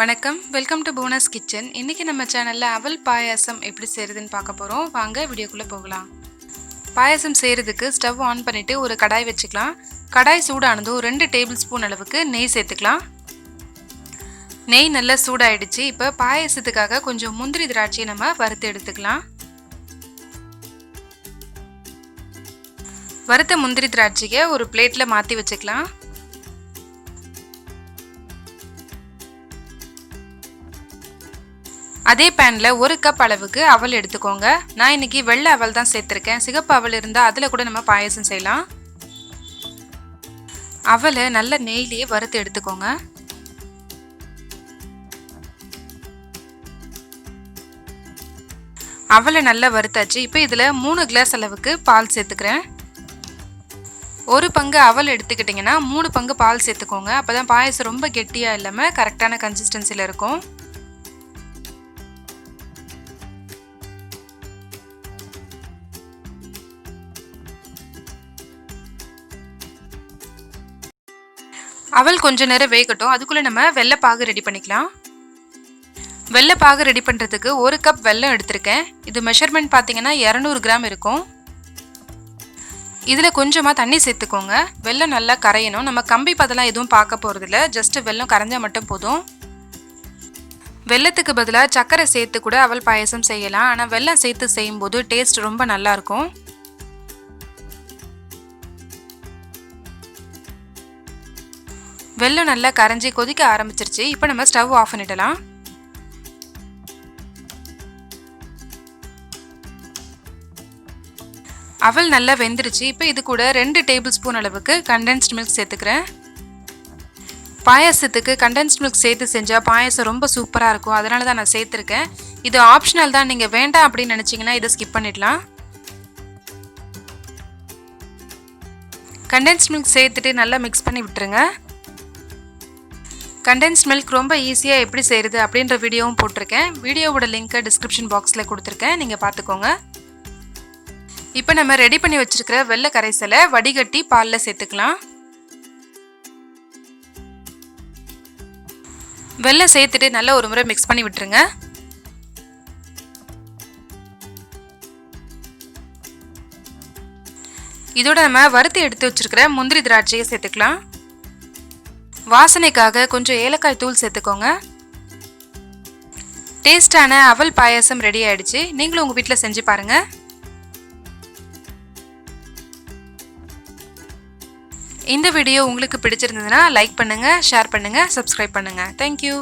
வணக்கம், welcome to bonus kitchen. இன்னைக்கு நம்ம சேனல்ல அவல் பாயாசம் எப்படி செய்யறதுன்னு பார்க்க போறோம். வாங்க வீடியோக்குள்ள போகலாம். பாயாசம் செய்யறதுக்கு ஸ்டவ் ஆன் பண்ணிட்டு ஒரு கடாய் வச்சுக்கலாம். கடாய் சூடானதும் 2 டேபிள் ஸ்பூன் அளவுக்கு நெய் சேர்த்துக்கலாம். நெய் நல்லா சூடாயிடுச்சு. இப்போ பாயாசத்துக்காக கொஞ்சம் முந்திரி திராட்சையை நம்ம வறுத்து எடுத்துக்கலாம். வறுத்த முந்திரி திராட்சையை ஒரு பிளேட்ல மாத்தி வச்சுக்கலாம். அதே பேன்ல 1 கப் அளவுக்கு அவல் எடுத்துக்கோங்க. நான் இன்னைக்கு வெள்ளை அவல் தான் சேர்த்திருக்கேன். சிகப்பு அவல் இருந்தா அதுல கூட நம்ம பாயாசம் செய்யலாம். அவலை நல்ல நெய்யிலேயே வறுத்து எடுத்துக்கோங்க. அவலை நல்லா வறுத்தாச்சு. இப்போ இதுல 3 கிளாஸ் அளவுக்கு பால் சேர்த்துக்கிறேன். 1 பங்கு அவல் எடுத்துக்கிட்டிங்கன்னா 3 பங்கு பால் சேர்த்துக்கோங்க. அப்பதான் பாயாசம் ரொம்ப கெட்டியா இல்லாம கரெக்டான கன்சிஸ்டன்சில இருக்கும். அவல் கொஞ்ச நேரம் வேகட்டும். அதுக்குள்ள நம்ம வெள்ளை பாகு ரெடி பண்ணிக்கலாம். வெள்ளை பாகு ரெடி பண்றதுக்கு 1 கப் வெல்லம் எடுத்திருக்கேன். இது மெஷர்மெண்ட் பாத்தீங்கன்னா 200 கிராம் இருக்கும். இதுல கொஞ்சமா தண்ணி சேர்த்துக்கோங்க. வெல்லம் நல்லா கரையணும். நம்ம கம்பி பதெல்லாம் எதுவும் பார்க்க போறது இல்ல. ஜஸ்ட் வெல்லம் கரைஞ்சா மட்டும் போதும். வெல்லத்துக்கு பதிலா சர்க்கரை சேர்த்து கூட அவல் பாயாசம் செய்யலாம். ஆனா வெல்லம் சேர்த்து செய்யும்போது டேஸ்ட் ரொம்ப நல்லா இருக்கும். வெல்லம் நல்லா கரைஞ்சி கொதிக்க ஆரம்பிச்சிருச்சு. இப்போ நம்ம ஸ்டவ் ஆஃப் பண்ணிடலாம். அவல் நல்லா வெந்துருச்சு. இப்போ இது கூட 2 டேபிள் ஸ்பூன் அளவுக்கு கண்டென்ஸ்ட் மில்க் சேர்த்துக்கிறேன். பாயாசத்துக்கு கண்டென்ஸ்ட் மில்க் சேர்த்து செஞ்சா பாயாசம் ரொம்ப சூப்பரா இருக்கும். அதனால தான் நான் சேர்த்துருக்கேன். இது ஆப்ஷனல் தான். நீங்க வேண்டாம் அப்படின்னு நினைச்சீங்கன்னா இதை ஸ்கிப் பண்ணிடலாம். கண்டென்ஸ்ட் மில்க் சேர்த்துட்டு நல்லா மிக்ஸ் பண்ணி விட்டுருங்க. கண்டென்ஸ்ட் மில்க் ரொம்ப ஈஸியாக எப்படி செய்கிறது அப்படின்ற வீடியோவும் போட்டிருக்கேன். வீடியோவோட லிங்க்கை டிஸ்கிரிப்ஷன் பாக்ஸில் கொடுத்துருக்கேன், நீங்கள் பார்த்துக்கோங்க. இப்போ நம்ம ரெடி பண்ணி வச்சிருக்கிற வெள்ளை கரைசலை வடிகட்டி பாலில் சேர்த்துக்கலாம். வெள்ளை சேர்த்துட்டு நல்லா ஒரு முறை மிக்ஸ் பண்ணி விட்டுருங்க. இதோட நம்ம வறுத்து எடுத்து வச்சிருக்கிற முந்திரி திராட்சையை சேர்த்துக்கலாம். வாசனைக்காக கொஞ்சம் ஏலக்காய் தூள் சேர்த்துக்கோங்க. டேஸ்டான அவல் பாயாசம் ரெடி ஆயிடுச்சு. நீங்களும் உங்க வீட்டில் செஞ்சு பாருங்க. இந்த வீடியோ உங்களுக்கு பிடிச்சிருந்ததுன்னா லைக் பண்ணுங்க, ஷேர் பண்ணுங்க, சப்ஸ்கிரைப் பண்ணுங்க. தேங்க்யூ.